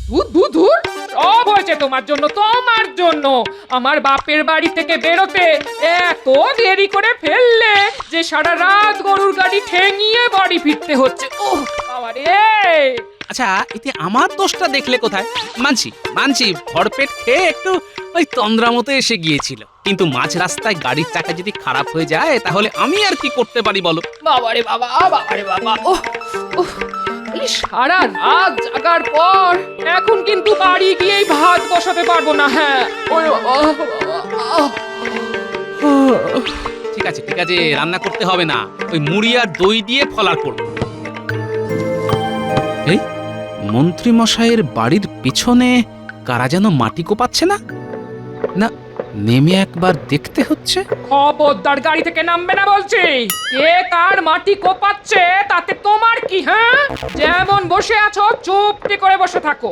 ধুর সব হয়েছে তোমার জন্য, তোমার জন্য। আমার বাপের বাড়ি থেকে বেরোতে এত দেরি করে ফেললে যে সারা রাত গরুর গাড়ি ঠেঙিয়ে বাড়ি ফিরতে হচ্ছে। ওহ বাবা রে! আচ্ছা, এতে আমার দোষটা দেখলে কোথায়? মানছি মানছি ভরপেট খেয়ে একটু ওই তন্দ্রা মতো এসে গিয়েছিল, কিন্তু মাঝ রাস্তায় গাড়ির চাকা যদি খারাপ হয়ে যায় তাহলে আমি আর কি করতে পারি বলো? বাবারে বাবা, বাবারে বাবা, ওহ ওহ, এই সারা রাত জাগার পর এখন কিন্তু বাড়ি গিয়েই ভাত বসাতে পারবো না। হ্যাঁ, ওরে বাবা, বাবা, ঠিক আছে ঠিক আছে, রান্না করতে হবে না, ওই মুড়ি আর দই দিয়ে ফলার করব। এই মন্ত্রী মশাইয়ের বাড়ির পিছনে কারা যেন মাটি কোপাচ্ছে না? না, নেমে একবার দেখতে হচ্ছে। খবরদার গাড়ি থেকে নামবে না বলছি। কে কার মাটি কোপাচ্ছে তাতে তোমার কি? হ্যাঁ, যেমন বসে আছো চুপটি করে বসে থাকো।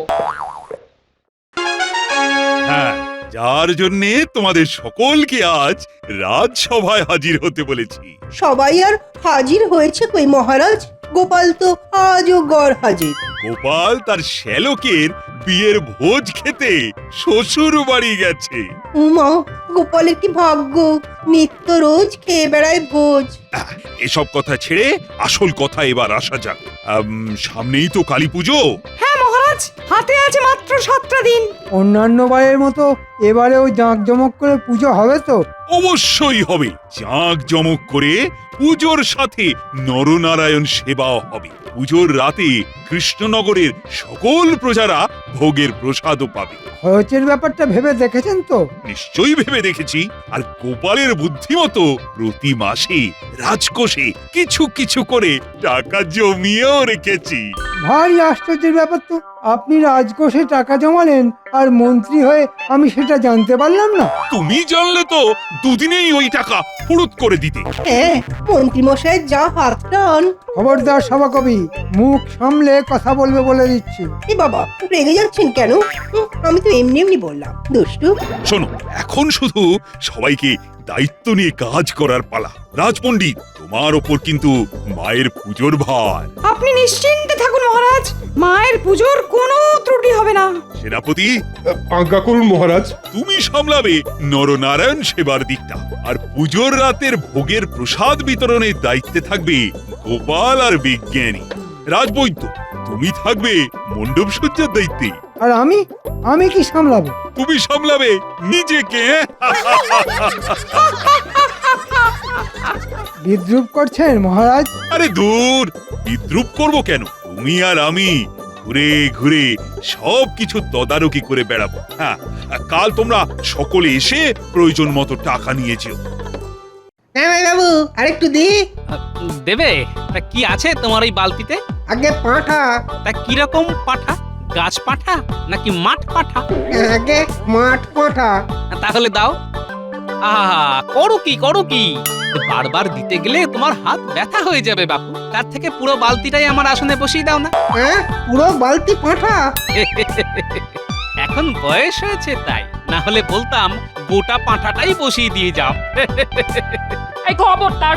হ্যাঁ, যার জন্যে তোমাদের সকলকে আজ রাজসভায় হাজির হতে বলেছি। সবাই আর হাজির হয়েছে কই মহারাজ? গোপাল তো আজও গড় হাজির। গোপাল তার শ্যালকের বিয়ের ভোজ খেতে শ্বশুর বাড়ি গেছে। উমা, গোপালের কি ভাগ্য, নিত্য রোজ খেয়ে বেড়ায় ভোজ। এসব কথা ছেড়ে আসল কথা এবার আসা যাক। সামনেই তো কালী পুজো। হ্যাঁ মহারাজ, হাতে আছে মাত্র 7টা দিন। অন্যান্য বারের মতো এবারেও জাঁকজমক করে পুজো হবে তো? অবশ্যই হবে। জাঁকজমক করে পুজোর সাথে নরনারায়ণ সেবাও হবে। পুজোর রাতে কৃষ্ণনগরের সকল প্রজারা ভোগের প্রসাদও পাবে। খরচের ব্যাপারটা ভেবে দেখেছেন তো? নিশ্চয়ই ভেবে দেখেছি। আর গোপালের বুদ্ধিমতো প্রতি মাসে রাজকোষে কিছু কিছু করে টাকা জমিয়েও রেখেছি। ভারী আশ্চর্যের ব্যাপার তো, আপনি রাজকোষে টাকা জমালেন আর মন্ত্রী হয়ে আমি সেটা জানতে পারলাম না। তুমি জানলে তো দুদিনেই ওই টাকা ফুরুত করে দিতে। হ্যাঁ, মন্ত্রী মশাই যা হাত টান। খবরদার সভাকবি, মুখ সামলে কথা বলবে বলে দিচ্ছি। এ বাবা, রেগে যাচ্ছেন কেন? আমি তো এমনি এমনি বললাম, দুষ্টু। শোনো, এখন শুধু সবাইকে দায়িত্ব নিয়ে কাজ করার পালা। রাজপণ্ডিত, তোমার ওপর কিন্তু মায়ের পুজোর ভার। আপনি নিশ্চিন্তে থাকুন মহারাজ, মায়ের পুজোর কোনো ত্রুটি হবে না। সেনাপতি, আজ্ঞা করুন মহারাজ। তুমি সামলাবে নরনারায়ণ সেবার দিকটা, আর পুজোর রাতের ভোগের প্রসাদ বিতরণের দায়িত্বে থাকবে গোপাল আর বিজ্ঞানী। রাজবৈদ্য, তুমি থাকবে মণ্ডপ সজ্জার দায়িত্বে। আর আমি কি সামলাবো? তুমি সামলাবে নিজেকে। বিদ্রুপ করছেন মহারাজ? আরে দূর, বিদ্রুপ করব কেন? তুমি আর আমি ঘুরে ঘুরে সব কিছু তদারকি করে বেড়াবো। হ্যাঁ, কাল তোমরা সকলে এসে প্রয়োজন মতো টাকা নিয়ে যেও। বাবু, আরেকটু দি। দেবে? তা কি আছে তোমার ওই বালতিতে? আগে পাঠা। তা কিরকম পাঠা? গাছ পাঠা নাকি মাঠ পাঠা? আগে মাঠ পাঠা। তাহলে দাও। আহা, করো কি বারবার দিতে গেলে তোমার হাত ব্যথা হয়ে যাবে বাপু। তার থেকে পুরো বালতিটাই আমার আসনে বসিয়ে দাও না। হ্যাঁ, পুরো বালতি পাঠা। এখন বয়স হয়েছে তাই, না হলে বলতাম গোটা পাঁঠাটাই বসিয়ে দিয়ে যাও। এই খবরদার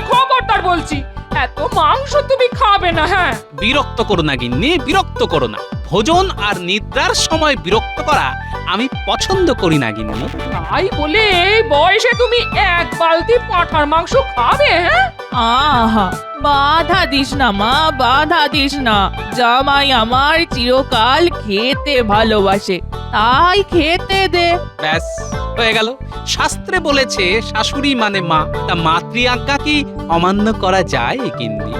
বলছি, এত মাংস তুমি খাবে না। হ্যাঁ, বিরক্ত করো না গিন্নি, বিরক্ত করো না। ভোজন আর নিদ্রার সময় বিরক্ত করা আমি পছন্দ করি না গিন্নি। তাই বলে এই বয়সে তুমি এক বালতি পাঁঠার মাংস খাবে? হ্যাঁ, আহা, বাধা দিস না মা, বাধা দিস না। জামাই আমার চিরকাল খেতে ভালোবাসে, তাই খেতে দে। ব্যাস হয়ে গেল। শাস্ত্রে বলেছে শাশুড়ি মানে মা, তা মাতৃ আজ্ঞা কি অমান্য করা যায় গিন্নি?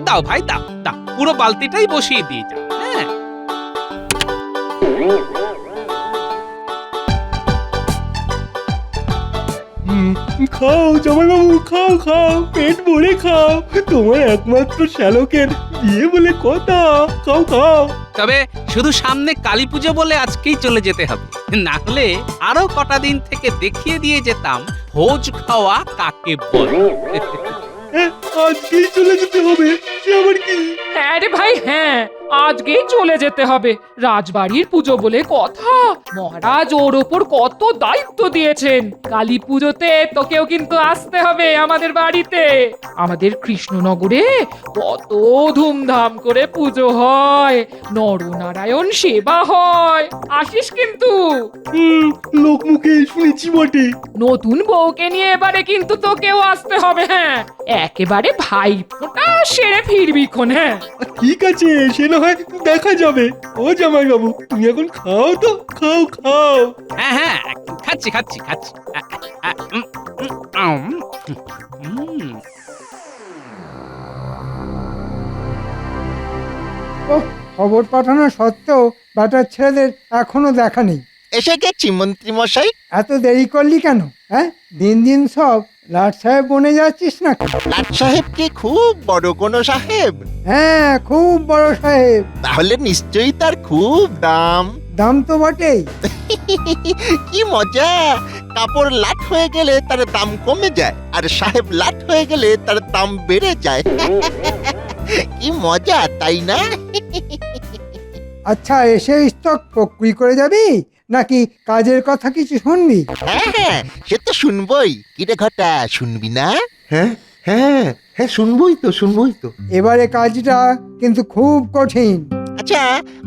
দাও ভাই, দাও দাও, পুরো বালতিটাই বসিয়ে দিয়ে যাও। হ্যাঁ, খাও জামাইবাবু, খাও, পেট ভরে খাও। তোমার একমাত্র শ্যালকের বিয়ে বলে কথা। খাও। তবে শুধু সামনে কালী পুজো বলে আজকেই চলে যেতে হবে, না হলে আরো কটা দিন থেকে দেখিয়ে দিয়ে যেতাম ভোজ খাওয়া কাকে বলে। আজকেই চলে যেতে হবে? সে আবার কি? হ্যাঁ রে ভাই, হ্যাঁ, আজকেই চলে যেতে হবে। রাজবাড়ির পুজো বলে কথা, মহারাজ ওর ওপর কত দায়িত্ব দিয়েছেন। কালী পুজোতে তোকেও কিন্তু আসতে হবে আমাদের বাড়িতে। আমাদের কৃষ্ণনগরে কত ধুমধাম করে পুজো হয়, নরনারায়ণ সেবা হয়, আসিস কিন্তু। লোকমুখে শুনেছি বটে। নতুন বউকে নিয়ে এবারে কিন্তু তোকেও আসতে হবে। হ্যাঁ, একেবারে ভাই ফোঁটা সেরে ফিরবি খন। হ্যাঁ, ঠিক আছে, সে না হয় দেখা যাবে। ও জামাই বাবু, তুমি এখন খাও তো, খাও খাও। হ্যাঁ হ্যাঁ, খাচ্ছি খাচ্ছি খাচ্ছি। ওহ, খবর পাঠানো সত্ত্বেও বেটার ছেলেদের এখনো দেখা নেই। এসে গেছি মন্ত্রী মশাই। এত দেরি করলি কেন? হ্যাঁ, দিন দিন সব লাট সাহেব বনে যাচ্ছিস না? লাট সাহেব কি খুব বড় কোনো সাহেব? হ্যাঁ, খুব বড় সাহেব। তাহলে নিশ্চয়ই তার খুব দাম। দাম তো বটেই। কি মজা! কাপড় লাট হয়ে গেলে তার দাম কমে যায়, আর সাহেব লাট হয়ে গেলে তার দাম বেড়ে যায়। কি মজা, তাই না? আচ্ছা, এসে স্টক প্রক্রি করে যাবি নাকি কাজের কথা কিছু শুনবি? হ্যাঁ হ্যাঁ, সে তো শুনবই। কিরে ঘটা, শুনবি না? হ্যাঁ হ্যাঁ হ্যাঁ, শুনবই তো। এবারে কাজটা কিন্তু খুব কঠিন। আচ্ছা,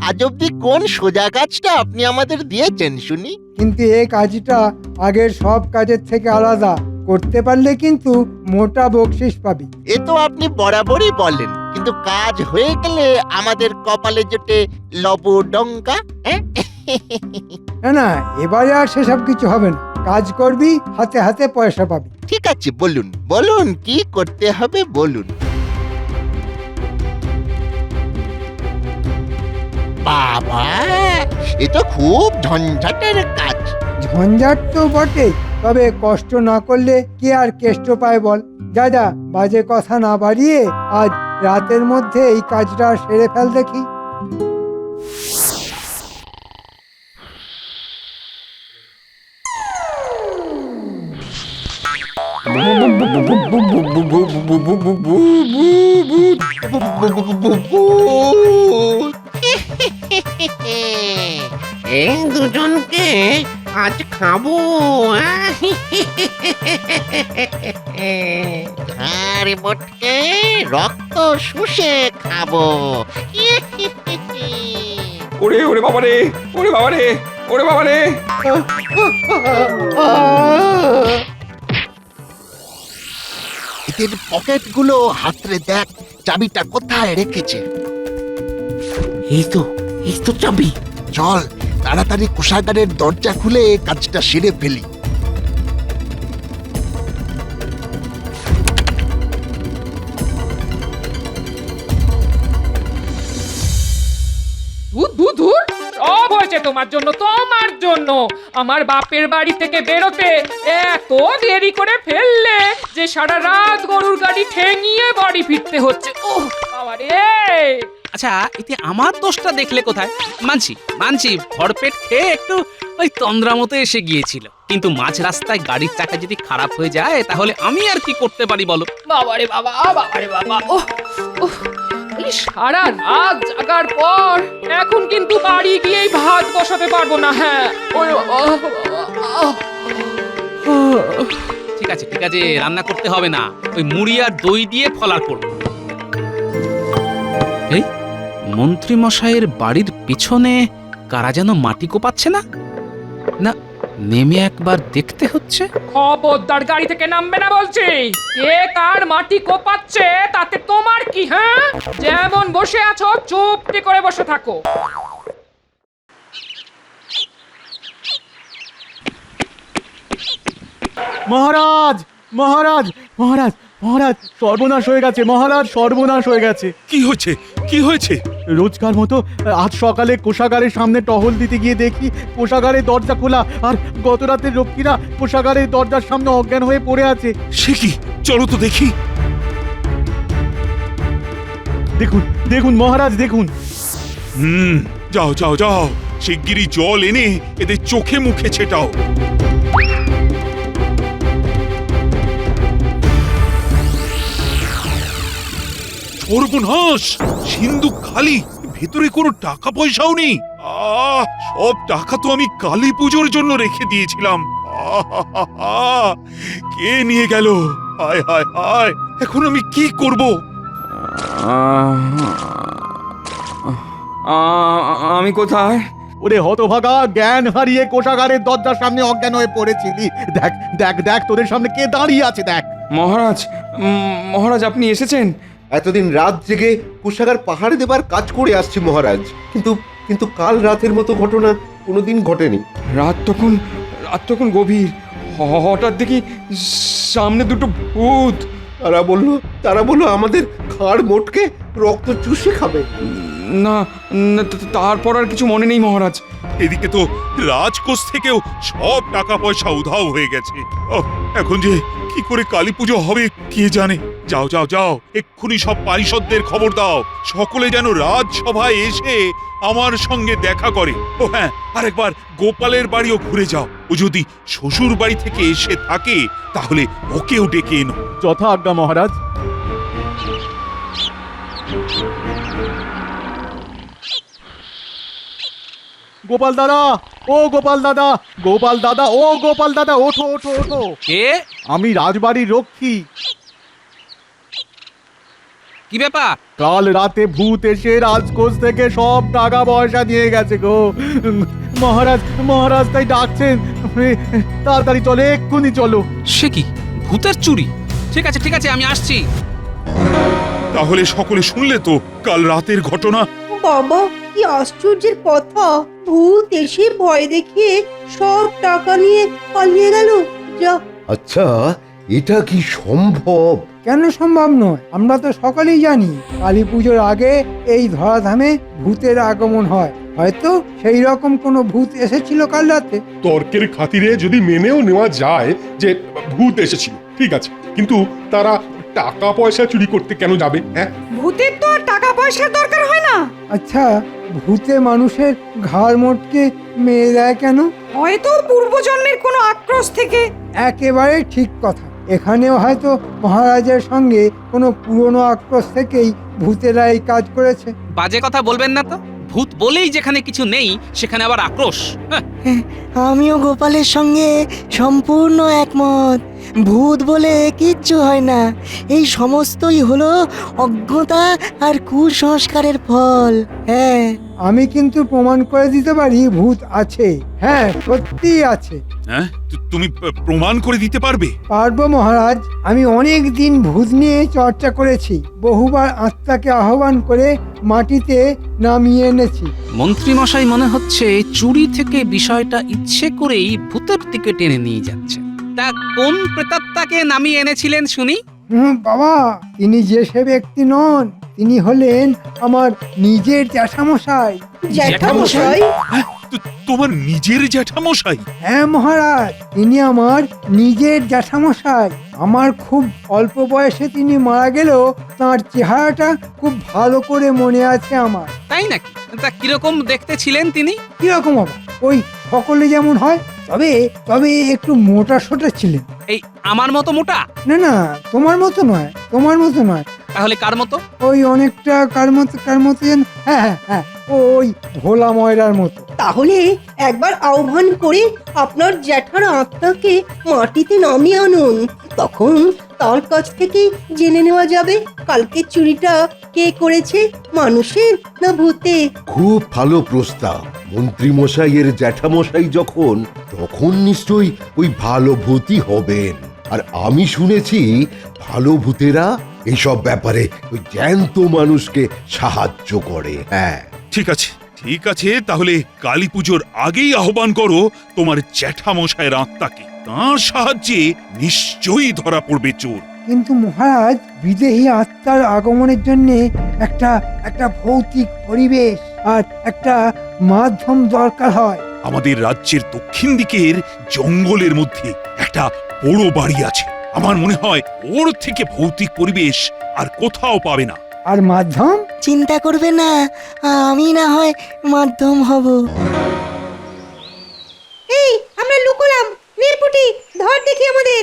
আজ অব্দি কোন সোজা কাজটা আপনি আমাদের দিয়েছেন শুনি? কিন্তু এই কাজটা আগের সব কাজের থেকে আলাদা। করতে পারলে কিন্তু মোটা বকশিস পাবি। এ তো আপনি বরাবরই বলেন, কিন্তু কাজ হয়ে গেলে আমাদের কপালে জোটে লবডঙ্কা। না না, এবারে আর সেসব কিছু হবে না। কাজ করবি, হাতে হাতে পয়সা পাবি। ঠিক আছে, বলুন বলুন, কি করতে হবে বলুন। বাবা, এ তো খুব ঝঞ্ঝাটের কাজ। ঝঞ্ঝাট তো বটে, তবে কষ্ট না করলে কে আর কেষ্ট পায় বল। যা যা, বাজে কথা না বাড়িয়ে আজ রাতের মধ্যে এই কাজটা সেরে ফেল দেখি। এই দুজনকে আজ খাবো। আরে বটকে রক্ত শুষে খাবো। ওরে ওরে বাবারে, ওরে বাবারে, ওরে বাবারে। এদের পকেটগুলো হাতরে দেখ, চাবিটা কোথায় রেখেছে। এই তো চাবি। চল তাড়াতাড়ি কোষাগারের দরজা খুলে কাজটা সেরে ফেলি। ধুর, সব হয়েছে তোমার জন্য। আমার বাপের বাড়ি থেকে বেরোতে এত দেরি করে ফেললে যে সারা রাত গরুর গাড়ি ঠেঙিয়ে বাড়ি ফিরতে হচ্ছে। ওহ বাবা রে! আচ্ছা, এতে আমার দোষটা দেখলে কোথায়? মানছি ভরপেট খেয়ে একটু ওই তন্দ্রা মতো এসে গিয়েছিল, কিন্তু মাঝ রাস্তায় গাড়ির চাকা যদি খারাপ হয়ে যায় তাহলে আমি আর কি করতে পারি বলো? বাবারে বাবা! ওহ এই সারা রাত জাগার পর এখন কিন্তু বাড়ি গিয়েই ভাত বসাতে পারবো না। হ্যাঁ, ওই ঠিক আছে, রান্না করতে হবে না, ওই মুড়ি আর দই দিয়ে ফলার করব। এই মন্ত্রী মশাইয়ের বাড়ির পিছনে কারা যেন মাটি কোপাচ্ছে না? না, নেমে একবার দেখতে হচ্ছে। খবরদার গাড়ি থেকে নামবে না বলছি। কে কার মাটি কোপাচ্ছে তাতে তোমার কি? হ্যাঁ, যেমন বসে আছো চুপটি করে বসে থাকো। মহারাজ মহারাজ মহারাজ মহারাজ, সর্বনাশ হয়ে গেছে মহারাজ, সর্বনাশ হয়ে গেছে। কি হয়েছে? রোজকার মতো আজ সকালে কোষাগারের সামনে টহল দিতে গিয়ে দেখি কোষাগারের দরজা খোলা, আর গত রাতে রক্ষীরা কোষাগারের দরজার সামনে অজ্ঞান হয়ে পড়ে আছে। সে কি? চলো তো দেখি। দেখুন মহারাজ, দেখুন। যাও, শিগগিরই জল এনে এদের চোখে মুখে ছেটাও। সর্বনাশ! সিন্ধুক খালি, ভেতরে কোনো টাকা পয়সাও নেই। সব টাকা তো আমি কালী পুজোর জন্য রেখে দিয়েছিলাম। কে নিয়ে গেল? হায় হায় হায়, এখন আমি কি করব? আমি কোথায়? ওরে হতভাগা, জ্ঞান হারিয়ে কোষাগারের দরজার সামনে অজ্ঞান হয়ে পড়েছিলি। দেখ দেখ দেখ, তোদের সামনে কে দাঁড়িয়ে আছে দেখ। মহারাজ, মহারাজ আপনি এসেছেন? এতদিন রাত জেগে কোষাগার পাহাড়ে দেবার কাজ করে আসছি মহারাজ, কিন্তু কিন্তু কাল রাতের মতো ঘটনা কোনোদিন ঘটেনি। রাত তখন গভীর। হঠাৎ দেখি সামনে দুটো ভূত। তারা বললো আমাদের ঘাড় মোটকে রক্ত চুষে খাবে। না, তারপর আর কিছু মনে নেই মহারাজ। এদিকে তো রাজকোষ থেকেও সব টাকা পয়সা উধাও হয়ে গেছে। এখন যে কি করে কালী পুজো হবে কে জানে। যাও যাও যাও, এক্ষুনি সব পারিষদদের খবর দাও, সকলে যেন রাজসভায় এসে আমার সঙ্গে দেখা করে। ও হ্যাঁ, আরেকবার গোপালের বাড়িও ঘুরে যাও। ও যদি শ্বশুর বাড়ি থেকে এসে থাকে তাহলে ওকেও ডেকে এনো। যথা আজ্ঞা মহারাজ। গোপাল দাদা, ও গোপাল দাদা, গোপাল দাদা, ও গোপাল দাদা, ওঠো ওঠো ওঠো। কে? আমি রাজবাড়ির রক্ষী। কি ব্যাপার? কাল রাতে ভূত এসে রাজকোষ থেকে সব টাকা পয়সা নিয়ে গেছে গো। মহারাজ, মহারাজ তাই ডাকছেন। তাড়াতাড়ি চলো, এক্ষুনি চলো। সে কি, ভূতের চুরি? ঠিক আছে ঠিক আছে, আমি আসছি। তাহলে সকলে শুনলে তো কাল রাতের ঘটনা। বাবা, কি আশ্চর্যের কথা! ভূত এসে ভয় দেখিয়ে সব টাকা নিয়ে পালিয়ে গেল। যা, আচ্ছা, এটা কি সম্ভব? কেন সম্ভব নয়? আমরা তো সকলেই জানি কালী পুজোর আগে এই ধরাধামে ভূতের আগমন হয়। হয়তো সেই রকম কোনো ভূত এসেছিল কাল রাতে। তর্কের খাতিরে যদি মেনেও নেওয়া যায় যে ভূত এসেছিল, ঠিক আছে, কিন্তু তারা টাকা পয়সা চুরি করতে কেন যাবে? হ্যাঁ, ভূতের তো আর টাকা পয়সার দরকার হয় না। আচ্ছা, ভূতে মানুষের ঘাড় মোটকে মেরে দেয় কেন? হয়তো পূর্বজন্মের কোনো আক্রোশ থেকে। একেবারে ঠিক কথা। এখানেও হয়তো মহারাজের সঙ্গে কোনো পুরনো আক্রোশ থেকেই ভূতেরা এই কাজ করেছে। বাজে কথা বলবেন না তো। ভূত বলেই যেখানে কিছু নেই সেখানে আবার আক্রোশ। আমিও গোপালের সঙ্গে সম্পূর্ণ একমত। ভূত বলে কিচ্ছু হয় না, এই সমস্তই হলো অজ্ঞতা আর কুসংস্কারের ফল। হ্যাঁ, আমি কিন্তু প্রমাণ করে দিতে পারি ভূত আছে। হ্যাঁ, সত্যিই আছে। হ্যাঁ, তুমি প্রমাণ করে দিতে পারবে? পারবো মহারাজ। আমি অনেক দিন ভূত নিয়ে চর্চা করেছি, বহুবার আত্মাকে আহ্বান করে মাটিতে নামিয়ে এনেছি। মন্ত্রী মশাই মনে হচ্ছে চুরি থেকে বিষয়টা ইচ্ছে করেই ভূতের দিকে টেনে নিয়ে যাচ্ছে। তা কোন প্রেতাত্মাকে নামিয়ে এনেছিলেন শুনি? বাবা, তিনি যে সে ব্যক্তি নন, তিনি হলেন আমার নিজের জ্যাঠামশাই। জ্যাঠামশাই? তোমার নিজের জ্যাঠামশাই? হ্যাঁ মহারাজ, তিনি আমার নিজের জ্যাঠামশাই। আমার খুব অল্প বয়সে তিনি মারা গেলেও তার চেহারাটা খুব ভালো করে মনে আছে আমার। তাই নাকি? তা কিরকম দেখতে ছিলেন তিনি? কিরকম হবে? ওই সকলে যেমন হয়, তবে তবে একটু মোটা সোটা ছিলেন। এই আমার মতো মোটা? না না, তোমার মতো নয়, তোমার মতো নয়। তাহলে কার মতো? ওই অনেকটা কার মতো যেন, হ্যাঁ হ্যাঁ হ্যাঁ, ওই ভোলা ময়রার মতো। তাহলে একবার আহ্বান করে আপনার জ্যাঠার আত্মাকে মাটিতে নামিয়ে আনুন, তখন তার কাছ থেকে জেনে নেওয়া যাবে কালকে চুরিটা কে করেছে, মানুষের না ভূতে। খুব ভালো প্রস্তাব। মন্ত্রী মশাইয়ের জ্যাঠামশাই যখন, তখন নিশ্চয়ই ওই ভালো ভূতই হবেন। আর আমি শুনেছি ভালো ভূতেরা এইসব ব্যাপারে ওই জ্যান্ত মানুষকে সাহায্য করে। হ্যাঁ, ঠিক আছে ঠিক আছে, তাহলে কালী পুজোর আগেই আহ্বান করো তোমার জ্যাঠামশায়ের আত্মাকে। তার সাহায্যে নিশ্চয়ই ধরা পড়বে চোর। কিন্তু মহারাজ, বিদেহী আত্মার আগমনের জন্য একটা ভৌতিক পরিবেশ আর একটা মাধ্যম দরকার হয়। আমাদের রাজ্যের দক্ষিণ দিকের জঙ্গলের মধ্যে একটা বড় বাড়ি আছে। আমার মনে হয় ওর থেকে ভৌতিক পরিবেশ আর কোথাও পাবে না। আর মাধ্যম? চিন্তা করবে না, আমি না হয় মাধ্যম হব। এই, আমরা লুকোলাম। নীলপুটি, ধর দেখি আমাদের।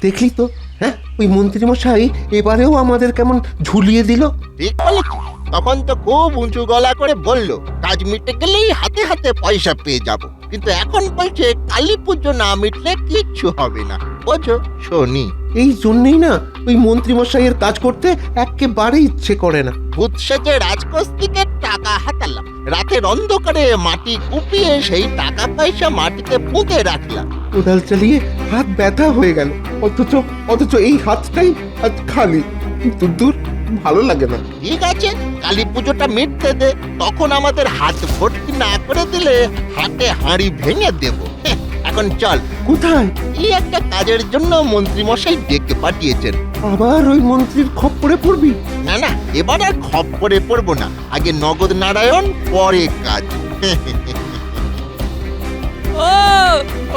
দেখলি তো? হ্যাঁ, ওই মন্ত্রী মশাই এবারেও আমাদের কেমন ঝুলিয়ে দিল। ঠিক বলেছিস। তখন তো খুব উঁচু গলা করে বলল কাজ মিটে গেলেই হাতে হাতে পয়সা পেয়ে যাব, কিন্তু এখন বলছে কালী পুজো না মিটলে কিচ্ছু হবে না। বোঝো শনি, এই জন্যই না ওই মন্ত্রী মশাইয়ের কাজ করতে একেবারে ইচ্ছে করে না। ভূত সেজে রাজকোষ থেকে টাকা হাতালাম, রাতের অন্ধকারে মাটি কুপিয়ে সেই টাকা পয়সা মাটিতে পুঁতে রাখলাম। কোদাল চালিয়ে হাত ব্যথা হয়ে গেল, অথচ এই হাতটাই আজ খালি। দূর, ভালো লাগে না। ঠিক আছে, কালী পুজোটা মিটতে দে, তখন আমাদের হাত ভর্তি না করে দিলে হাতে হাঁড়ি ভেঙে দেব। এখন চল। কোথায়? এই একটা কাজের জন্য মন্ত্রী মশাই ডেকে পাঠিয়েছেন। আবার ওই মন্ত্রীর খপ্পরে পড়বি? না না, এবার আর খপ্পরে পড়বো না, আগে নগদ নারায়ণ, পরে কাজ। ও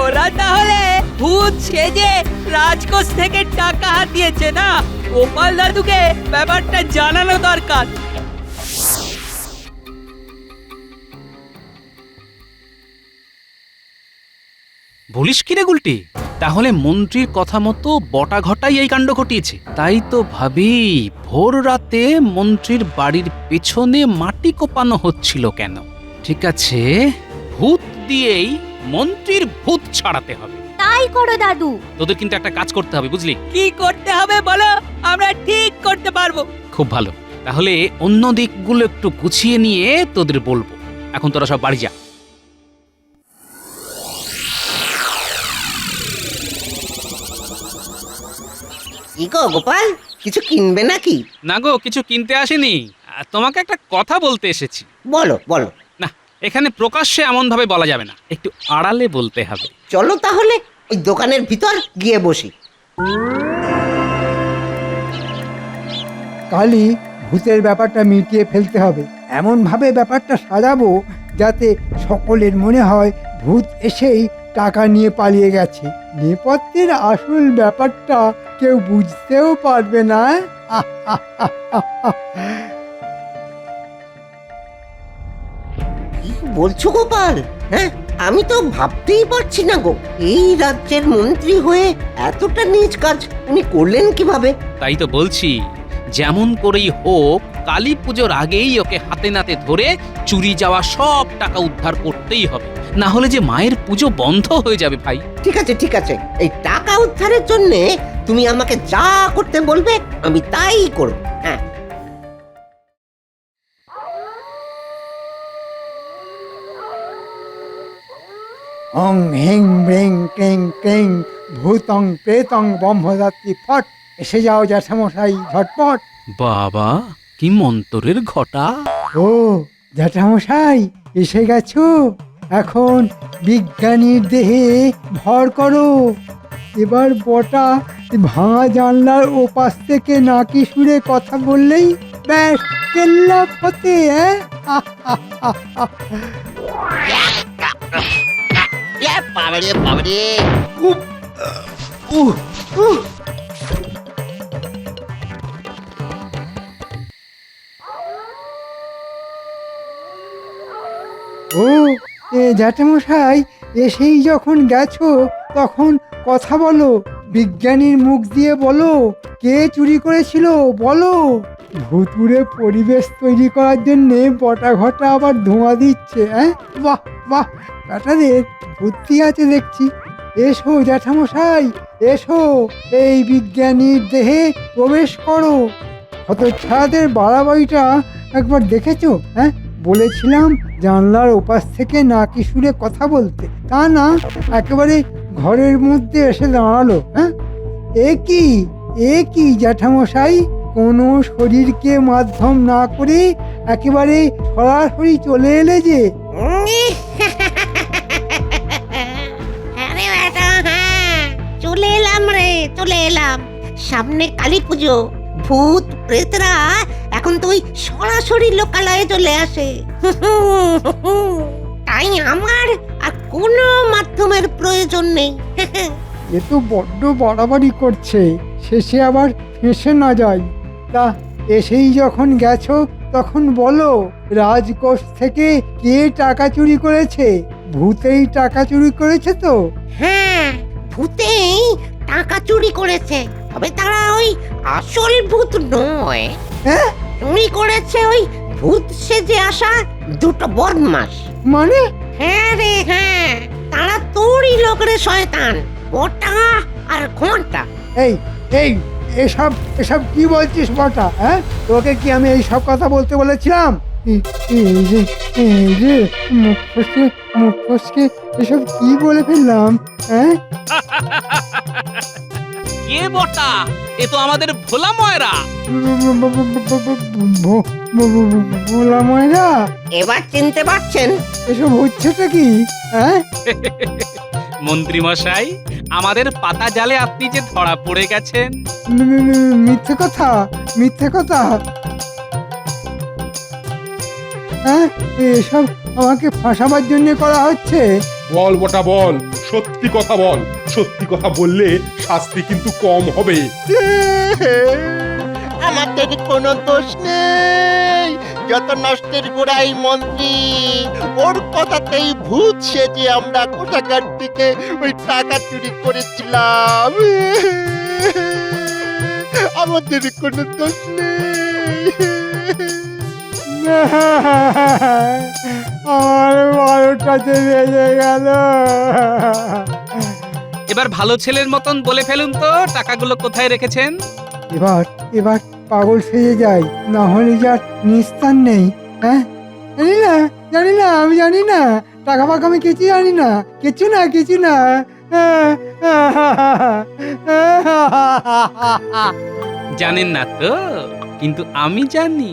ওরা তাহলে ভূত সেজে রাজকোষ থেকে টাকা হাতিয়েছে না? গোপাল দাদুকে ব্যাপারটা জানানো দরকার। বলিস কি রে গুলটি? তাহলে মন্ত্রীর কথা মতো বটা ঘটাই এই কাণ্ড ঘটিয়েছে। তাই তো ভাবি, ভোর রাতে মন্ত্রীর বাড়ির পেছনে মাটি কোপানো হচ্ছিল কেন? ঠিক আছে, ভূত দিয়েই মন্ত্রীর ভূত ছাড়াতে হবে। তাই করো দাদু। তোদের কিন্তু একটা কাজ করতে হবে, বুঝলি? কি করতে হবে বলো, আমরা ঠিক করতে পারবো। খুব ভালো, তাহলে অন্য দিকগুলো একটু গুছিয়ে নিয়ে তোদের বলবো। এখন তোরা সব বাড়ি যা। কি গো গোপাল, কিছু কিনবে নাকি? না গো, কিছু কিনতে আসিনি, তোমাকে একটা কথা বলতে এসেছি। বলো বলো। না, এখানে প্রকাশ্যে এমন ভাবে বলা যাবে না, একটু আড়ালে বলতে হবে। চলো তাহলে ওই দোকানের ভিতর গিয়ে বসি। কালই ভূতের ব্যাপারটা মিটিয়ে ফেলতে হবে। এমন ভাবে ব্যাপারটা সাজাবো যাতে সকলের মনে হয় ভূত এসেই টাকা নিয়ে পালিয়ে গেছে। নেপথ্যের আসল ব্যাপারটা কেউ বুঝতেও পারবে না। কি বলছো গোপাল? হ্যাঁ, আমি তো ভাবতেই পারছি না গো, এই রাজ্যের মন্ত্রী হয়ে এতটা নীচ কাজ উনি করলেন কিভাবে? তাই তো বলছি, যেমন করেই হোক কালী পুজোর আগেই ওকে হাতে নাতে ধরে চুরি যাওয়া সব টাকা উদ্ধার করতেই হবে, না হলে যে মায়ের পুজো বন্ধ হয়ে যাবে ভাই। ঠিক আছে ঠিক আছে, এই টাকা উদ্ধারের জন্য তুমি আমাকে যা করতে বলবে আমি তাই করব। হ্যাঁ, অং হেং ব্রেং ক্রেং ক্রেং ভূতং প্রেতং ব্রহ্মদাত্রী ফট। এসে যাও জ্যাঠামশাই ঝটপট। বাবা, কি মন্তরের ঘটা! ও জ্যাঠামশাই এসে গেছো? এখন বিজ্ঞানীর দেহে ভর করো। এবার বটা ভাঙা জানলার ওপাশ থেকে নাকি সুরে কথা বললেই ব্যাস কেল্লা ফতে। বাবারে বাবারে, ও জ্যাঠামশাই এসেই যখন গেছো তখন কথা বলো। বিজ্ঞানীর মুখ দিয়ে বলো কে চুরি করেছিল বলো। ভুতুড়ে পরিবেশ তৈরি করার জন্যে বটা ঘটা আবার ধোঁয়া দিচ্ছে। বাহ বাহ, ব্যাটাদের বুদ্ধি আছে দেখছি। এসো জ্যাঠামশাই এসো, এই বিজ্ঞানীর দেহে প্রবেশ করো। হতচ্ছাড়াদের বাড়াবাড়িটা একবার দেখেছো? বলেছিলাম জানলার ওপাশ থেকে নাকি সুরে কথা বলতে, তা না একেবারে ঘরের মধ্যে এসে দাঁড়ালো। এ কি জ্যাঠামশাই, কোনো শরীরকে মাধ্যম না করে একেবারে সরাসরি চলে এলে যে। চলে এলাম রে, চলে এলাম। সামনে কালী পুজো, ভূত প্রেতরা এখন তো ওই সরাসরি লোকালয়ে চলে আসে। তাই আমার আর কোনো মাধ্যমের প্রয়োজন নেই। এ তো বড্ড বাড়াবাড়ি করছে, শেষে আবার ফেঁসে না যায়। তা এসেই যখন গেছো তখন বলো রাজকোষ থেকে কে টাকা চুরি করেছে? ভূতেই টাকা চুরি করেছে তো? হ্যাঁ, ভূতেই টাকা চুরি করেছে। তবে তারা ওই আসল ভূত নয়। হ্যাঁ চুরি করেছে ওই ভূত সেজে আসা দুটো বদমাস। মানে হ্যাঁ রে হ্যাঁ, তারা তোরই লোক রে শয়তান, ওটা আর ঘন্টা। এই এই এসব এসব কি বলছিস বটা? হ্যাঁ তোকে কি আমি এই সব কথা বলতে বলেছিলাম? এই যে মুখ ফসকে এসব কি বলে ফেললাম? হ্যাঁ কে বটা? এ তো আমাদের ভোলা ময়রা। ভোলা ময়রা, এবার চিনতে পারছেন? এসব হচ্ছেটা কি? হ্যাঁ মন্ত্রী মশাই, আমাদের পাতা জালে আপনি যে ধরা পড়ে গেছেন। মিথ্যে কথা, মিথ্যে কথা। হ্যাঁ এসব আমাকে ফাঁসাবার জন্য করা হচ্ছে। বল বটা বল, সত্যি কথা বল। সত্যি কথা বললে শাস্তি কিন্তু কম হবে। আমাদের কোনো দোষ নেই, যত নষ্টের গোড়াই মন্ত্রী। ওর কথাতেই ভূত সেজে আমরা কোথাকার থেকে ওই টাকা চুরি করেছিলাম। আমাদের কোনো দোষ নেই। আমার 12টাতে বেজে গেল। এবার ভালো ছেলের মতন বলে ফেলুন তো, টাকাগুলো কোথায় রেখেছেন? এবার এবার পাগল সেজে যাই, না হলে যার নিস্তার নেই। হ্যাঁ জানি না আমি জানি না, টাকা ফাঁকা আমি কিছু জানি না, কিছু না কিছু না। জানেন না তো, কিন্তু আমি জানি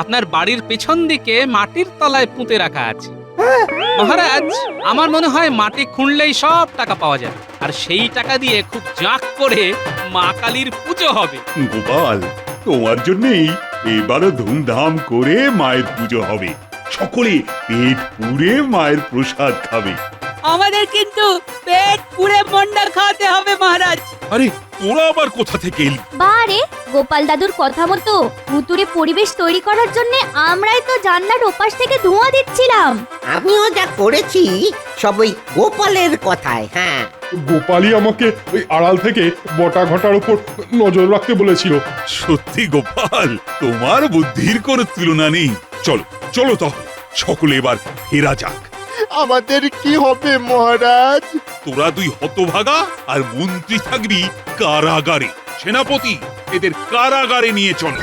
আপনার বাড়ির পেছন দিকে মাটির তলায় পুঁতে রাখা আছে। মহারাজ, আমার মনে হয় মাটি খুঁড়লেই সব টাকা পাওয়া যাবে, আর সেই টাকা দিয়ে খুব জাঁক করে মা কালীর পুজো হবে। গোপাল, তোমার জন্যই এবারও ধুমধাম করে মায়ের পুজো হবে। সকলে পেট পুড়ে মায়ের প্রসাদ খাবে। আমাদের কিন্তু পেট পুরে মন্ডা খাওয়াতে হবে মহারাজ। আরে তোরা আবার কোথা থেকে এলি? বারে গোপাল দাদুর কথা মতো ভুতুড়ে পরিবেশ তৈরি করার জন্য আমরাই তো জানলার ওপাশ থেকে ধোঁয়া দিচ্ছিলাম। আমিও যা করেছি সব ওই গোপালের কথায়। হ্যাঁ, গোপালই আমাকে ওই আড়াল থেকে বটা ঘটার উপর নজর রাখতে বলেছিল। সত্যি গোপাল, তোমার বুদ্ধির কোনো তুলনা নেই। চলো চলো তাহলে সকলে এবার ফেরা যাক। আমাদের কি হবে মহারাজ? তোরা দুই হতভাগা আর মন্ত্রী থাকবি কারাগারে। সেনাপতি, এদের কারাগারে নিয়ে চলো।